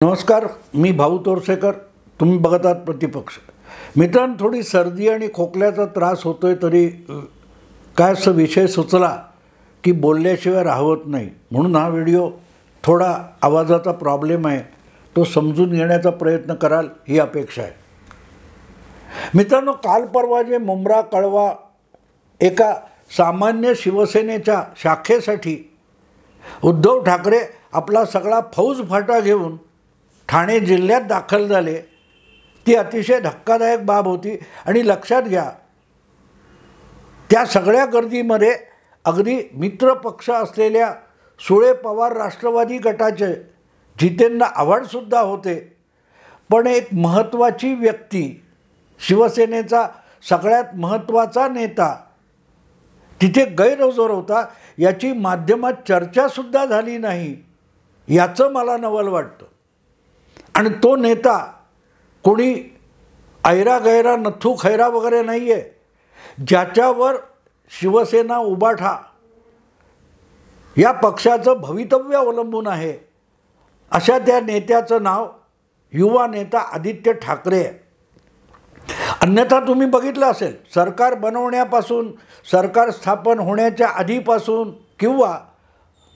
नमस्कार, मी भाऊ तोरसेकर. तुम्ही बघत आहात प्रतिपक्ष. मित्रांनो, थोडी सर्दी आणि खोकल्याचा त्रास होतोय, तरी काय असं विषय सुचला की बोलल्याशिवाय राहत नाही. म्हणून हा व्हिडिओ थोडा आवाजाचा प्रॉब्लेम आहे, तो समजून घेण्याचा प्रयत्न कराल ही अपेक्षा आहे. मित्रांनो, काल परवा जे मुंब्रा कळवा एका सामान्य शिवसेनेच्या शाखेसाठी उद्धव ठाकरे आपला सगळा फौजफाटा घेऊन ठाणे जिल्ह्यात दाखल झाले, ती अतिशय धक्कादायक बाब होती. आणि लक्षात घ्या, त्या सगळ्या गर्दीमध्ये अगदी मित्रपक्ष असलेल्या सुळे पवार राष्ट्रवादी गटाचे जितेंद्र आव्हाडसुद्धा होते. पण एक महत्त्वाची व्यक्ती, शिवसेनेचा सगळ्यात महत्त्वाचा नेता तिथे गैरहजर होता, याची माध्यमात चर्चासुद्धा झाली नाही. याचं मला नवल वाटतं. आणि तो नेता कोणी ऐरा गैरा नथू खैरा वगैरे नाही आहे. ज्याच्यावर शिवसेना उभाठा या पक्षाचं भवितव्य अवलंबून आहे, अशा त्या नेत्याचं नाव युवा नेता आदित्य ठाकरे आहे. अन्यथा तुम्ही बघितलं असेल, सरकार बनवण्यापासून, सरकार स्थापन होण्याच्या आधीपासून किंवा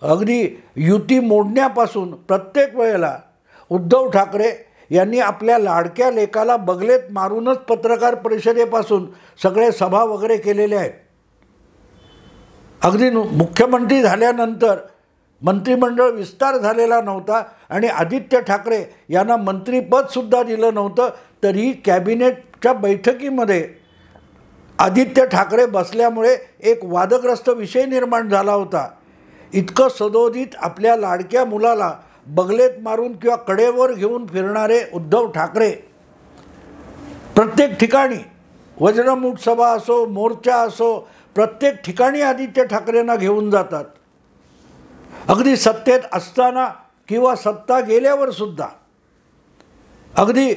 अगदी युती मोडण्यापासून प्रत्येक वेळेला उद्धव ठाकरे यांनी आपल्या लाडक्या लेकाला बगलेत मारूनच पत्रकार परिषदेपासून सगळे सभा वगैरे केलेले आहेत. अगदी मुख्यमंत्री झाल्यानंतर मंत्रिमंडळ विस्तार झालेला नव्हता आणि आदित्य ठाकरे यांना मंत्रिपदसुद्धा दिलं नव्हतं, तरी कॅबिनेटच्या बैठकीमध्ये आदित्य ठाकरे बसल्यामुळे एक वादग्रस्त विषय निर्माण झाला होता. इतकं सदोदित आपल्या लाडक्या मुलाला बगलेत मारून किंवा कडेवर घेऊन फिरणारे उद्धव ठाकरे प्रत्येक ठिकाणी, वज्रमूठ सभा असो, मोर्चा असो, प्रत्येक ठिकाणी आदित्य ठाकरेंना घेऊन जातात. अगदी सत्तेत असताना किंवा सत्ता गेल्यावर सुद्धा. अगदी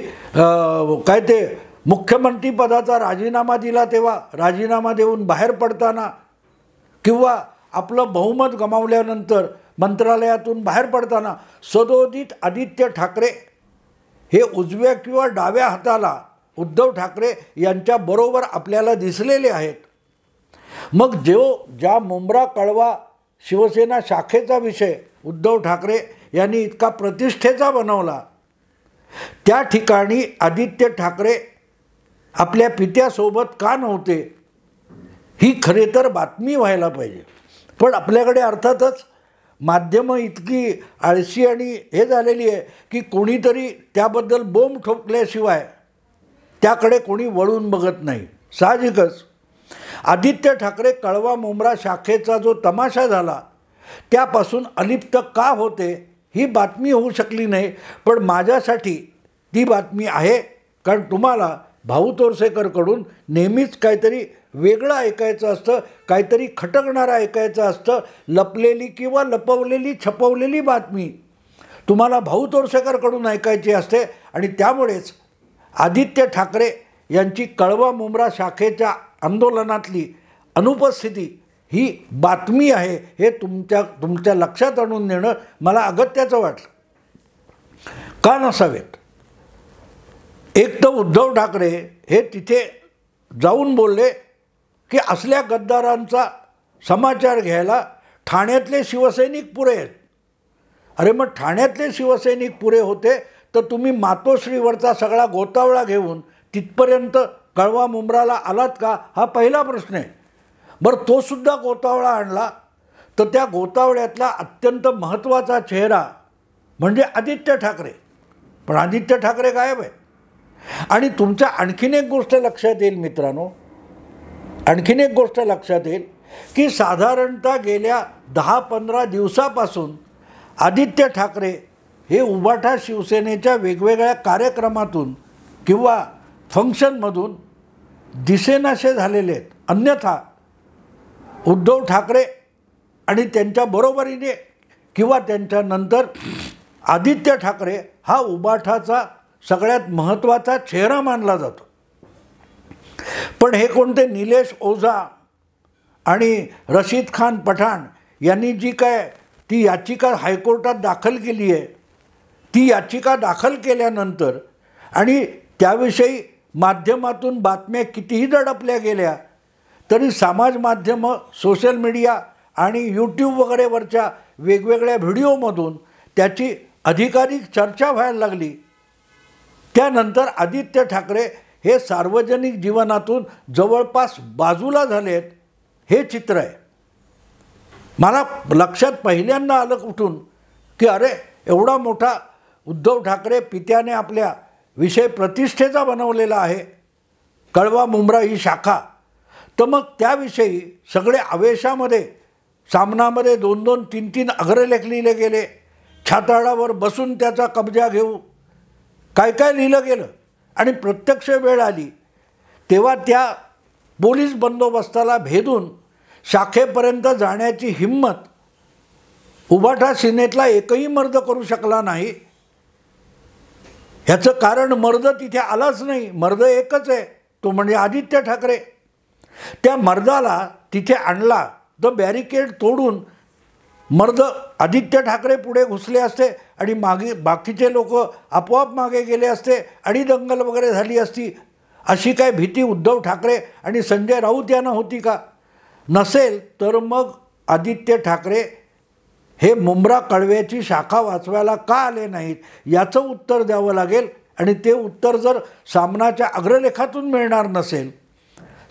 काय ते मुख्यमंत्रीपदाचा राजीनामा दिला तेव्हा राजीनामा देऊन बाहेर पडताना, किंवा आपलं बहुमत गमावल्यानंतर मंत्रालयातून बाहेर पडताना सदोदित आदित्य ठाकरे हे उजव्या किंवा डाव्या हाताला उद्धव ठाकरे यांच्याबरोबर आपल्याला दिसलेले आहेत. मग ज्या मुंब्रा कळवा शिवसेना शाखेचा विषय उद्धव ठाकरे यांनी इतका प्रतिष्ठेचा बनवला, त्या ठिकाणी आदित्य ठाकरे आपल्या पित्यासोबत का नव्हते, ही खरे तर बातमी व्हायला पाहिजे. पण आपल्याकडे अर्थातच माध्यमं इतकी आळशी आणि हे झालेली आहे की कोणीतरी त्याबद्दल बोंब ठोकल्याशिवाय त्याकडे कोणी वळून बघत नाही. साहजिकच आदित्य ठाकरे कळवा मुंब्रा शाखेचा जो तमाशा झाला त्यापासून अलिप्त का होते ही बातमी होऊ शकली नाही. पण माझ्यासाठी ती बातमी आहे, कारण तुम्हाला भाऊ तोरसेकरकडून नेहमीच काहीतरी वेगळं ऐकायचं असतं, काहीतरी खटकणारं ऐकायचं असतं. लपलेली किंवा लपवलेली छपवलेली बातमी तुम्हाला भाऊ तोरसेकरकडून ऐकायची असते. आणि त्यामुळेच आदित्य ठाकरे यांची कळवा मुंब्रा शाखेच्या आंदोलनातली अनुपस्थिती ही बातमी आहे, हे तुमच्या लक्षात आणून देणं मला अगत्याचं वाटलं. का नसावेत? एक तर उद्धव ठाकरे हे तिथे जाऊन बोलले की असल्या गद्दारांचा समाचार घ्यायला ठाण्यातले शिवसैनिक पुरे आहेत. अरे मग ठाण्यातले शिवसैनिक पुरे होते तर तुम्ही मातोश्रीवरचा सगळा गोतावळा घेऊन तिथपर्यंत कळवा मुंब्राला आलात का, हा पहिला प्रश्न आहे. बरं, तोसुद्धा गोतावळा आणला तर त्या गोतावळ्यातला अत्यंत महत्त्वाचा चेहरा म्हणजे आदित्य ठाकरे. पण आदित्य ठाकरे गायब आहे. आणि तुमच्या आणखीन एक गोष्ट लक्षात येईल मित्रांनो, आणखीन एक गोष्ट लक्षात येईल की साधारणतः गेल्या 10-15 दिवसापासून आदित्य ठाकरे हे उभाठा शिवसेनेच्या वेगवेगळ्या कार्यक्रमातून किंवा फंक्शनमधून दिसेनासे झालेले आहेत. अन्यथा उद्धव ठाकरे आणि त्यांच्या बरोबरीने किंवा त्यांच्यानंतर आदित्य ठाकरे हा उभाठाचा सगळ्यात महत्त्वाचा चेहरा मानला जातो. पण हे कोणते निलेश ओझा आणि रशीद खान पठाण यांनी जी काय ती याचिका हायकोर्टात दाखल केली आहे, ती याचिका दाखल केल्यानंतर आणि त्याविषयी माध्यमातून बातम्या कितीही दडपल्या गेल्या तरी समाज माध्यमं, सोशल मीडिया आणि यूट्यूब वगैरेवरच्या वेगवेगळ्या व्हिडिओमधून त्याची अधिकाधिक चर्चा व्हायला लागली. त्यानंतर आदित्य ठाकरे हे सार्वजनिक जीवनातून जवळपास बाजूला झाले आहेत हे चित्र आहे. मला लक्षात पहिल्यांदा आलं कुठून की अरे एवढा मोठा उद्धव ठाकरे पित्याने आपल्या विषय प्रतिष्ठेचा बनवलेला आहे कळवा मुंब्रा ही शाखा, तर मग त्याविषयी सगळे आवेशामध्ये सामनामध्ये 2-2, 3-3 अग्रलेख लिहिले गेले. छाताडावर बसून त्याचा कब्जा घेऊ काय काय लिहिलं गेलं. आणि प्रत्यक्ष वेळ आली तेव्हा त्या पोलीस बंदोबस्ताला भेदून शाखेपर्यंत जाण्याची हिंमत उभाठा सेनेतला एकही मर्द करू शकला नाही. ह्याचं कारण मर्द तिथे आलाच नाही. मर्द एकच आहे, तो म्हणजे आदित्य ठाकरे. त्या मर्दाला तिथे आणला तर बॅरिकेड तोडून मर्द आदित्य ठाकरे पुढे घुसले असते आणि मागे बाकीचे लोक आपोआप मागे गेले असते आणि दंगल वगैरे झाली असती. अशी काय भीती उद्धव ठाकरे आणि संजय राऊत यांना होती का? नसेल तर मग आदित्य ठाकरे हे मुंब्रा कळव्याची शाखा वाचवायला का आले नाहीत याचं उत्तर द्यावं लागेल. आणि ते उत्तर जर सामनाच्या अग्रलेखातून मिळणार नसेल,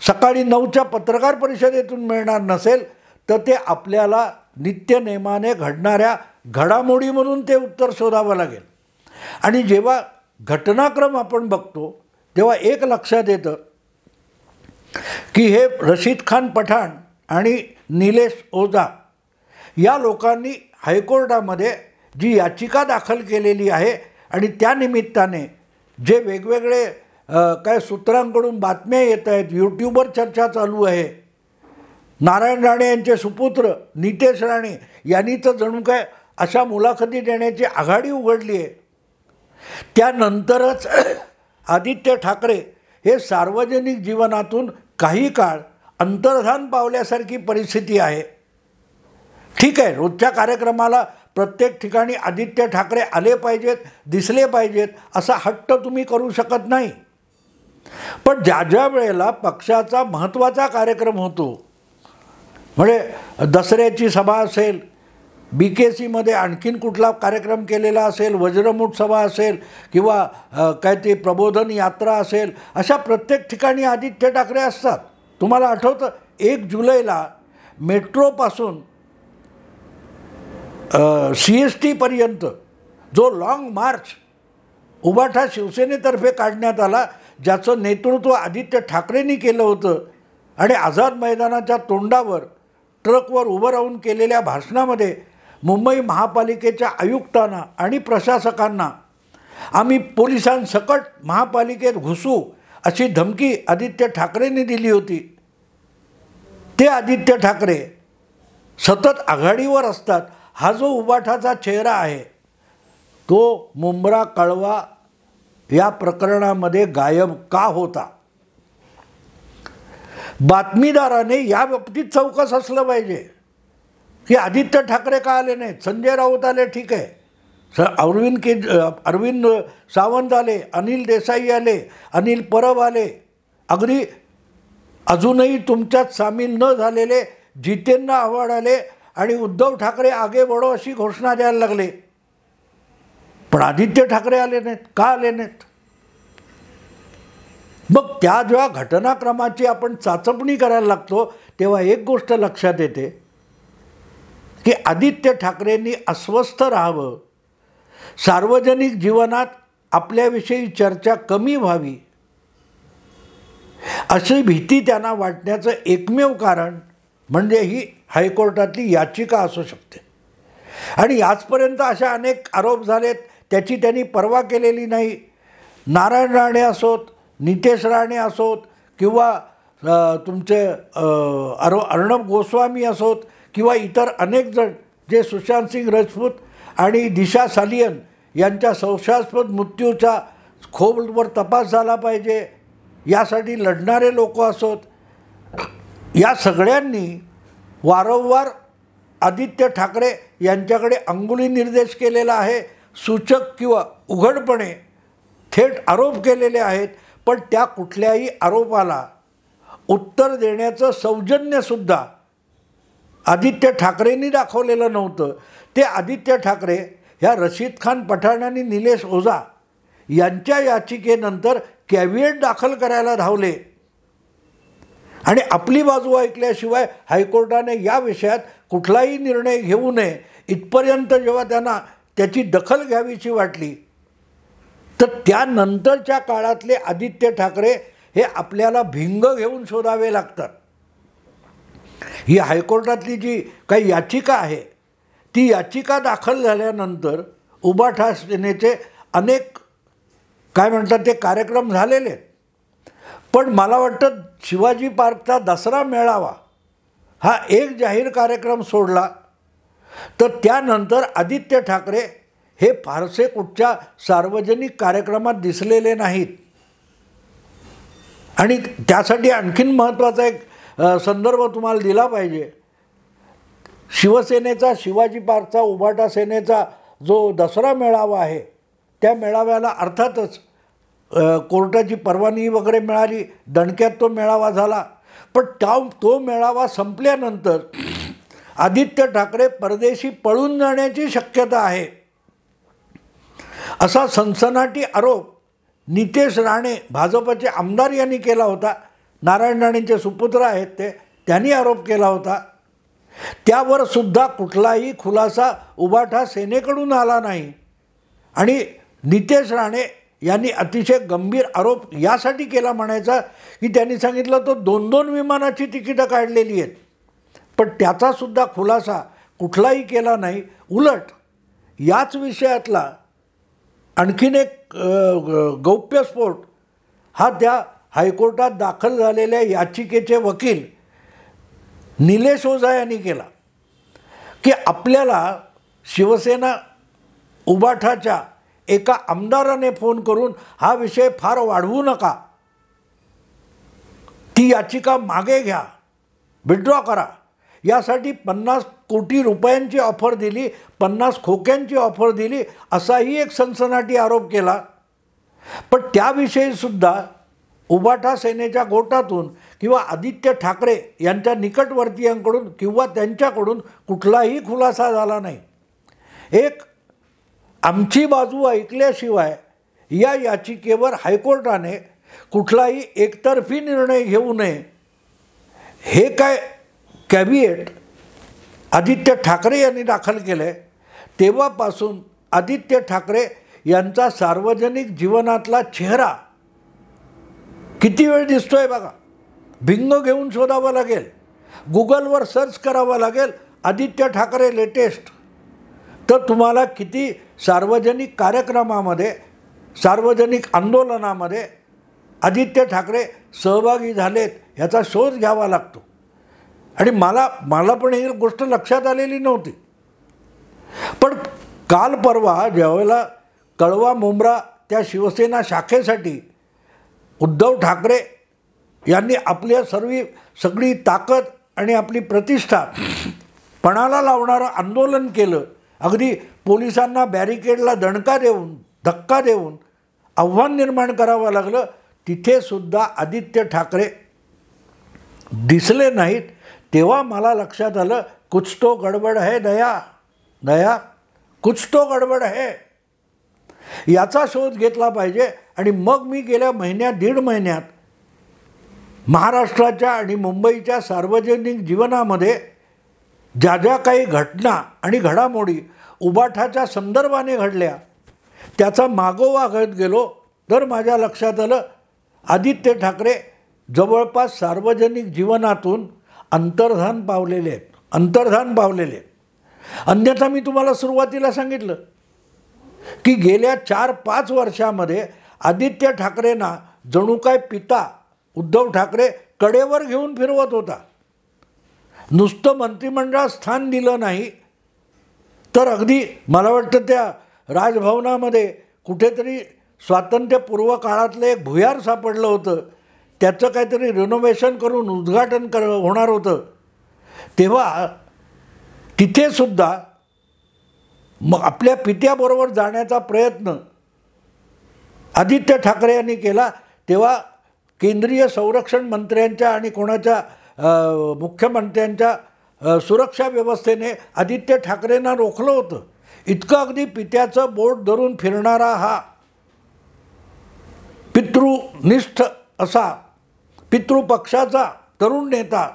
सकाळी 9च्या पत्रकार परिषदेतून मिळणार नसेल, तर ते आपल्याला नित्यनेमाने घडणाऱ्या घडामोडीमधून ते उत्तर शोधावं लागेल. आणि जेव्हा घटनाक्रम आपण बघतो तेव्हा एक लक्षात येतं की हे रशीद खान पठाण आणि निलेश ओझा या लोकांनी हायकोर्टामध्ये जी याचिका दाखल केलेली आहे आणि त्या निमित्ताने जे वेगवेगळे काय सूत्रांकडून बातम्या येत आहेत, यूट्यूबवर चर्चा चालू आहे, नारायण राणे यांचे सुपुत्र नितेश राणे यांनी तर जणू काय अशा मुलाखती देण्याची आघाडी उघडली आहे. त्यानंतरच आदित्य ठाकरे हे सार्वजनिक जीवनातून काही काळ अंतर्धान पावल्यासारखी परिस्थिती आहे. ठीक आहे, रोजच्या कार्यक्रमाला प्रत्येक ठिकाणी आदित्य ठाकरे आले पाहिजेत, दिसले पाहिजेत असा हट्ट तुम्ही करू शकत नाही. पण ज्या ज्या वेळेला पक्षाचा महत्त्वाचा कार्यक्रम होतो, म्हणजे दसऱ्याची सभा असेल, BKCमध्ये आणखीन कुठला कार्यक्रम केलेला असेल, वज्रमूठ सभा असेल किंवा काय ते प्रबोधन यात्रा असेल, अशा प्रत्येक ठिकाणी आदित्य ठाकरे असतात. तुम्हाला आठवतं 1 जुलैला मेट्रोपासून CSTपर्यंत जो लाँग मार्च उभाठा शिवसेनेतर्फे काढण्यात आला, ज्याचं नेतृत्व आदित्य ठाकरेंनी केलं होतं आणि आझाद मैदानाच्या तोंडावर ट्रकवर उभं राहून केलेल्या भाषणामध्ये मुंबई महापालिकेच्या आयुक्तांना आणि प्रशासकांना आम्ही पोलिसांसकट महापालिकेत घुसू अशी धमकी आदित्य ठाकरेंनी दिली होती. ते आदित्य ठाकरे सतत आघाडीवर असतात. हा जो उभाठाचा चेहरा आहे तो मुंब्रा कळवा या प्रकरणामध्ये गायब का होता? बातमीदाराने या बाबतीत चौकस असलं पाहिजे की आदित्य ठाकरे का आले नाहीत. संजय राऊत आले, ठीक आहे, अरविंद सावंत आले, अनिल देसाई आले, अनिल परब आले, अगदी अजूनही तुमच्यात सामील न झालेले जितेंद्र आव्हाड आले आणि उद्धव ठाकरे आगे बढो अशी घोषणा द्यायला लागले. पण आदित्य ठाकरे आले नाहीत. का आले नाहीत? मग त्या जेव्हा घटनाक्रमाची आपण चाचपणी करायला लागतो तेव्हा एक गोष्ट लक्षात येते की आदित्य ठाकरेंनी अस्वस्थ राहावं, सार्वजनिक जीवनात आपल्याविषयी चर्चा कमी व्हावी अशी भीती त्यांना वाटण्याचं एकमेव कारण म्हणजे ही हायकोर्टातली याचिका असू शकते. आणि आजपर्यंत अशा अनेक आरोप झालेत, त्याची त्यांनी पर्वा केलेली नाही. नारायण राणे असोत, नितेश राणे असोत किंवा तुमचे अर्णब गोस्वामी असोत किंवा इतर अनेक जण जे सुशांत सिंग राजपूत आणि दिशा सालियन यांच्या संशयास्पद मृत्यूचा खोलवर तपास झाला पाहिजे यासाठी लढणारे लोक असोत, या सगळ्यांनी वारंवार आदित्य ठाकरे यांच्याकडे अंगुली निर्देश केलेला आहे. सूचक किंवा उघडपणे थेट आरोप केलेले आहेत, पण त्या कुठल्याही आरोपाला उत्तर देण्याचं सौजन्यसुद्धा आदित्य ठाकरेंनी दाखवलेलं नव्हतं. ते आदित्य ठाकरे ह्या रशीद खान पठाण आणि निलेश ओझा यांच्या याचिकेनंतर कॅव्हिएट दाखल करायला धावले आणि आपली बाजू ऐकल्याशिवाय हायकोर्टाने या विषयात कुठलाही निर्णय घेऊ नये इथपर्यंत जेव्हा त्यांना त्याची दखल घ्यावीशी वाटली, तर त्यानंतरच्या काळातले आदित्य ठाकरे हे आपल्याला भिंग घेऊन शोधावे लागतात. ही हायकोर्टातली जी काही याचिका आहे, ती याचिका दाखल झाल्यानंतर उभाठा सेनेचे अनेक काय म्हणतात ते कार्यक्रम झालेले आहेत. पण मला वाटतं शिवाजी पार्कचा दसरा मेळावा हा एक जाहीर कार्यक्रम सोडला तर त्यानंतर आदित्य ठाकरे हे फारसे कुठच्या सार्वजनिक कार्यक्रमात दिसलेले नाहीत. आणि त्यासाठी आणखीन महत्त्वाचा एक संदर्भ तुम्हाला दिला पाहिजे. शिवसेनेचा, शिवाजी पार्कचा, उभाटा सेनेचा जो दसरा मेळावा आहे, त्या मेळाव्याला अर्थातच कोर्टाची परवानगी वगैरे मिळाली, दणक्यात तो मेळावा झाला. पण तो मेळावा संपल्यानंतर आदित्य ठाकरे परदेशी पळून जाण्याची शक्यता आहे असा सनसनाटी आरोप नितेश राणे भाजपचे आमदार यांनी केला होता. नारायण राणेंचे सुपुत्र आहेत त्यांनी आरोप केला होता. त्यावर सुद्धा कुठलाही खुलासा उभाठा सेनेकडून आला नाही. आणि नितेश राणे यांनी अतिशय गंभीर आरोप यासाठी केला म्हणायचा की त्यांनी सांगितलं तो 2-2 विमानाची तिकीटं काढलेली आहेत, पण त्याचासुद्धा खुलासा कुठलाही केला नाही. उलट याच विषयातला आणखीन एक गौप्यस्फोट हा त्या हायकोर्टात दाखल झालेल्या याचिकेचे वकील निलेश ओझा यांनी केला की आपल्याला शिवसेना उभाठाच्या एका आमदाराने फोन करून हा विषय फार वाढवू नका, ती याचिका मागे घ्या, विड्रॉ करा, यासाठी 50 कोटी रुपयांची ऑफर दिली, 50 खोक्यांची ऑफर दिली, असाही एक सनसनाटी आरोप केला. पण त्याविषयीसुद्धा उभाठा सेनेच्या गोटातून किंवा आदित्य ठाकरे यांच्या निकटवर्तीयांकडून किंवा त्यांच्याकडून कुठलाही खुलासा झाला नाही. एक आमची बाजू ऐकल्याशिवाय या याचिकेवर हायकोर्टाने कुठलाही एकतर्फी निर्णय घेऊ नये हे काय कॅव्हिएट आदित्य ठाकरे यांनी दाखल केले. तेव्हापासून आदित्य ठाकरे यांचा सार्वजनिक जीवनातला चेहरा किती वेळ दिसतोय बघा. भिंग घेऊन शोधावं लागेल, गुगलवर सर्च करावं लागेल आदित्य ठाकरे लेटेस्ट, तर तुम्हाला किती सार्वजनिक कार्यक्रमामध्ये, सार्वजनिक आंदोलनामध्ये आदित्य ठाकरे सहभागी झालेत ह्याचा शोध घ्यावा लागतो. आणि मला पण ही गोष्ट लक्षात आलेली नव्हती. पण काल परवा ज्यावेळेला कळवा मुंब्रा त्या शिवसेना शाखेसाठी उद्धव ठाकरे यांनी आपली सगळी ताकद आणि आपली प्रतिष्ठा पणाला लावणारं आंदोलन केलं, अगदी पोलिसांना बॅरिकेडला धक्का देऊन आव्हान निर्माण करावं लागलं, तिथेसुद्धा आदित्य ठाकरे दिसले नाहीत. तेव्हा मला लक्षात आलं कुछ तो गडबड है दया, कुछ तो गडबड है, याचा शोध घेतला पाहिजे. आणि मग मी गेल्या दीड महिन्यात महाराष्ट्राच्या आणि मुंबईच्या सार्वजनिक जीवनामध्ये ज्या काही घटना आणि घडामोडी उभाठाच्या संदर्भाने घडल्या त्याचा मागोवा घेत गेलो तर माझ्या लक्षात आलं आदित्य ठाकरे जवळपास सार्वजनिक जीवनातून अंतर्धान पावलेले आहेत. अन्यथा मी तुम्हाला सुरुवातीला सांगितलं की गेल्या 4-5 वर्षामध्ये आदित्य ठाकरेंना जणू काय पिता उद्धव ठाकरे कडेवर घेऊन फिरवत होता. नुसतं मंत्रिमंडळात स्थान दिलं नाही तर अगदी मला वाटतं त्या राजभवनामध्ये कुठेतरी स्वातंत्र्यपूर्व काळातलं एक भुयार सापडलं होतं, त्याचं काहीतरी रिनोव्हेशन करून उद्घाटन होणार होतं. तेव्हा तिथेसुद्धा मग आपल्या पित्याबरोबर जाण्याचा प्रयत्न आदित्य ठाकरे यांनी केला, तेव्हा केंद्रीय संरक्षण मंत्र्यांच्या आणि कोणाच्या मुख्यमंत्र्यांच्या सुरक्षा व्यवस्थेने आदित्य ठाकरेंना रोखलं होतं. इतकं अगदी पित्याचं बोट धरून फिरणारा हा पितृनिष्ठ असा पितृपक्षाचा तरुण नेता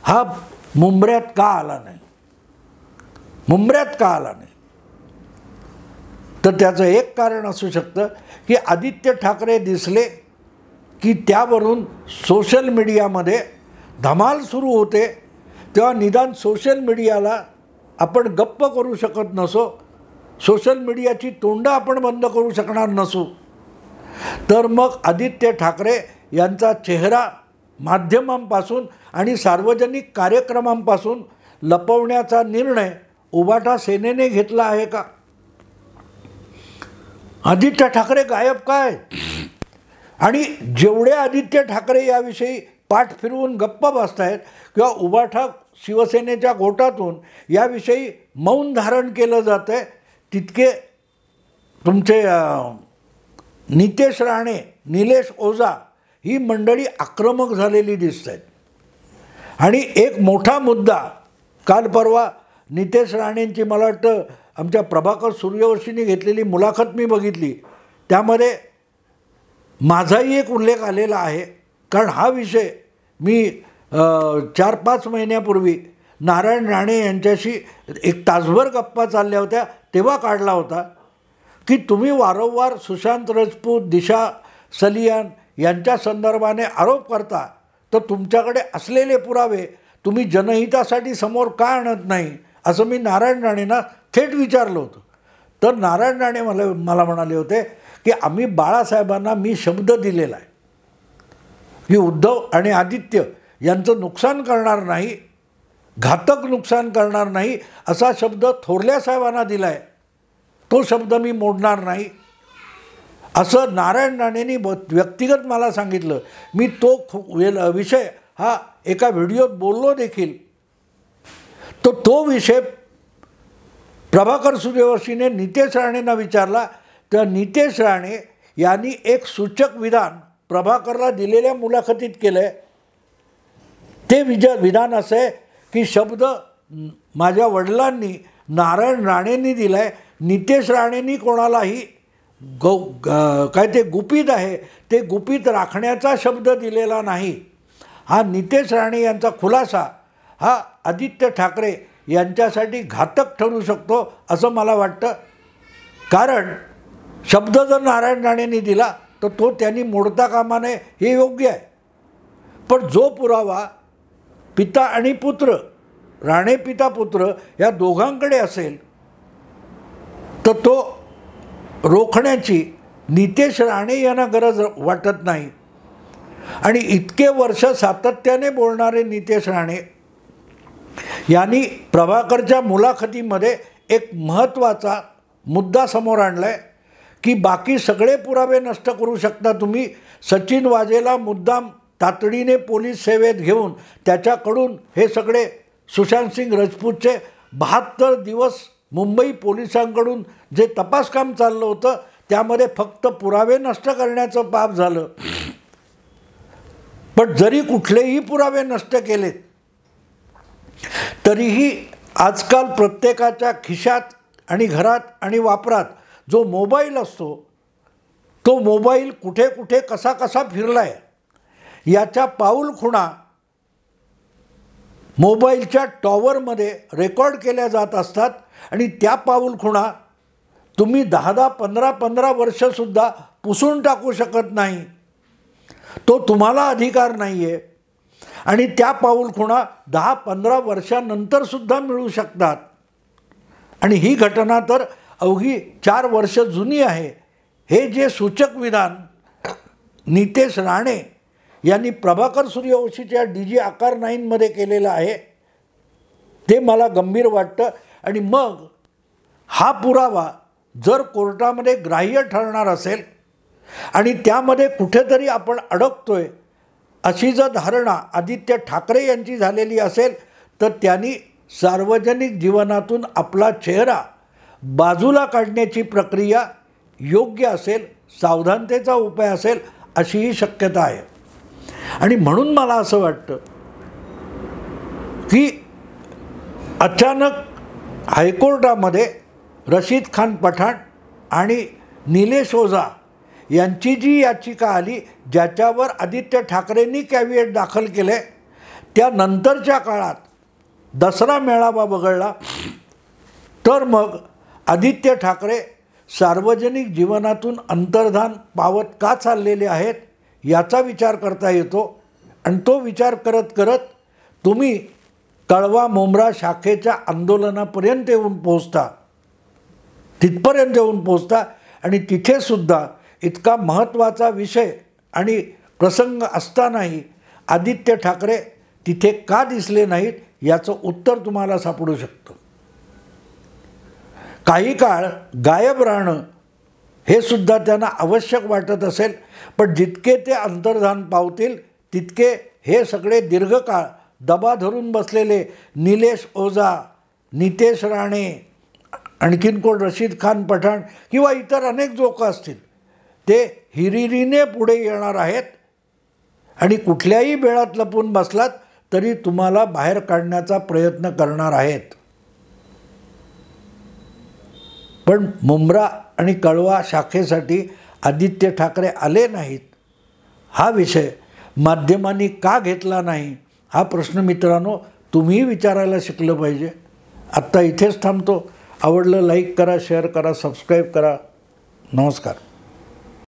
हा मुंबऱ्यात का आला नाही? मुंबऱ्यात का आला नाही? तर त्याचं एक कारण असू शकतं की आदित्य ठाकरे दिसले की त्यावरून सोशल मीडियामध्ये धमाल सुरू होते, तेव्हा निदान सोशल मीडियाला आपण गप्प करू शकत नसो, सोशल मीडियाची तोंडं आपण बंद करू शकणार नसू, तर मग आदित्य ठाकरे यांचा चेहरा माध्यमांपासून आणि सार्वजनिक कार्यक्रमांपासून लपवण्याचा निर्णय उबाटा सेनेने घेतला आहे का? आदित्य ठाकरे गायब काय? आणि जेवढे आदित्य ठाकरे याविषयी पाठ फिरवून गप्प बसतायत किंवा उबाठा शिवसेनेच्या गोटातून याविषयी मौन धारण केलं जातं आहे, तितके तुमचे नितेश राणे, निलेश ओझा ही मंडळी आक्रमक झालेली दिसत आहेत. आणि एक मोठा मुद्दा काल परवा नितेश राणेंची मला वाटतं आमच्या प्रभाकर सूर्यवंशींनी घेतलेली मुलाखत मी बघितली, त्यामध्ये माझाही एक उल्लेख आलेला आहे. कारण हा विषय मी 4-5 महिन्यापूर्वी नारायण राणे यांच्याशी एक तासभर गप्पा चालल्या होत्या तेव्हा काढला होता की तुम्ही वारंवार सुशांत राजपूत, दिशा सलियान यांच्या संदर्भाने आरोप करता, तर तुमच्याकडे असलेले पुरावे तुम्ही जनहितासाठी समोर का आणत नाही, असं मी नारायण राणेंना थेट विचारलं होतं. तर नारायण राणे मला म्हणाले होते की आम्ही बाळासाहेबांना मी शब्द दिलेला आहे की उद्धव आणि आदित्य यांचं नुकसान करणार नाही, घातक नुकसान करणार नाही, असा शब्द थोरल्या साहेबांना दिला आहे, तो शब्द मी मोडणार नाही, असं नारायण राणेंनी व्यक्तिगत मला सांगितलं. मी तो विषय हा एका व्हिडिओत बोललो देखील. तो विषय प्रभाकर सूर्यवंशीने नितेश राणेंना विचारला, तर नितेश राणे यांनी एक सूचक विधान प्रभाकरला दिलेल्या मुलाखतीत केलं आहे. ते विधान असं आहे की शब्द माझ्या वडिलांनी नारायण राणेंनी दिला आहे, नितेश राणेंनी कोणालाही काय ते गुपित आहे ते गुपित राखण्याचा शब्द दिलेला नाही. हा नितेश राणे यांचा खुलासा हा आदित्य ठाकरे यांच्यासाठी घातक ठरू शकतो असं मला वाटतं. कारण शब्द जर नारायण राणेंनी दिला तर तो त्यांनी मोडता कामा नये हे योग्य आहे. पण जो पुरावा पिता आणि पुत्र, राणे पिता पुत्र या दोघांकडे असेल तर तो रोखण्याची नितेश राणे यांना गरज वाटत नाही. आणि इतके वर्ष सातत्याने बोलणारे नितेश राणे यांनी प्रभाकरच्या मुलाखतीमध्ये एक महत्त्वाचा मुद्दा समोर आणला आहे की बाकी सगळे पुरावे नष्ट करू शकता तुम्ही, सचिन वाझेला मुद्दाम तातडीने पोलीस सेवेत घेऊन त्याच्याकडून हे सगळे सुशांत सिंग राजपूतचे 72 दिवस मुंबई पोलिसांकडून जे तपास काम चाललं होतं त्यामध्ये फक्त पुरावे नष्ट करण्याचं पाप झालं. पण जरी कुठलेही पुरावे नष्ट केलेत तरीही आजकाल प्रत्येकाच्या खिशात आणि घरात आणि वापरात जो मोबाईल असतो तो मोबाईल कुठे कुठे कसा कसा फिरला आहे याच्या पाऊलखुणा मोबाईलच्या टॉवरमध्ये रेकॉर्ड केल्या जात असतात. आणि त्या पाऊलखुणा तुम्ही 10-15 वर्षसुद्धा पुसून टाकू शकत नाही, तो तुम्हाला अधिकार नाही आहे. आणि त्या पाऊलखुणा 10-15 वर्षानंतरसुद्धा मिळू शकतात. आणि ही घटना तर अवघी 4 वर्ष जुनी आहे. हे जे सूचक विधान नितेश राणे यांनी प्रभाकर सूर्यवंशीच्या DG आकार 9मध्ये केलेलं आहे ते मला गंभीर वाटतं. आणि मग हा पुरावा जर कोर्टामध्ये ग्राह्य ठरणार असेल आणि त्यामध्ये कुठेतरी आपण अडकतोय अशी जर धारणा आदित्य ठाकरे यांची झालेली असेल तर त्यांनी सार्वजनिक जीवनातून आपला चेहरा बाजूला काढण्याची प्रक्रिया योग्य असेल, सावधानतेचा उपाय असेल अशीही शक्यता आहे. आणि म्हणून मला असं वाटतं की अचानक हायकोर्टामध्ये रशीद खान पठाण आणि निलेश ओझा यांची जी याचिका आली, ज्याच्यावर आदित्य ठाकरेंनी कॅव्हिएट दाखल केले, त्यानंतरच्या काळात दसरा मेळावा वगळला तर मग आदित्य ठाकरे सार्वजनिक जीवनातून अंतर्धान पावत का चाललेले आहेत याचा विचार करता येतो. आणि तो विचार करत करत तुम्ही कळवा मुंब्रा शाखेच्या आंदोलनापर्यंत येऊन पोहोचता, तिथपर्यंत येऊन पोहोचता. आणि तिथेसुद्धा इतका महत्त्वाचा विषय आणि प्रसंग असतानाही आदित्य ठाकरे तिथे का दिसले नाहीत याचं उत्तर तुम्हाला सापडू शकतं. काही काळ गायब राहणं हे सुद्धा त्यांना आवश्यक वाटत असेल, पण जितके ते अंतर्धान पावतील तितके हे सगळे दीर्घकाळ दबा धरून बसलेले निलेश ओझा, नितेश राणे, आणखीन कोण रशीद खान पठाण किंवा इतर अनेक लोक असतील, ते हिरिरीने पुढे येणार आहेत. आणि कुठल्याही वेळात लपून बसलात तरी तुम्हाला बाहेर काढण्याचा प्रयत्न करणार आहेत. पण मुंब्रा आणि कळवा शाखेसाठी आदित्य ठाकरे आले नाहीत, हा विषय माध्यमांनी का घेतला नाही हा प्रश्न मित्रांनो तुम्ही विचारायला शिकलं पाहिजे. आत्ता इथेच थांबतो. आवडलं लाईक करा, शेअर करा, सबस्क्राईब करा. नमस्कार.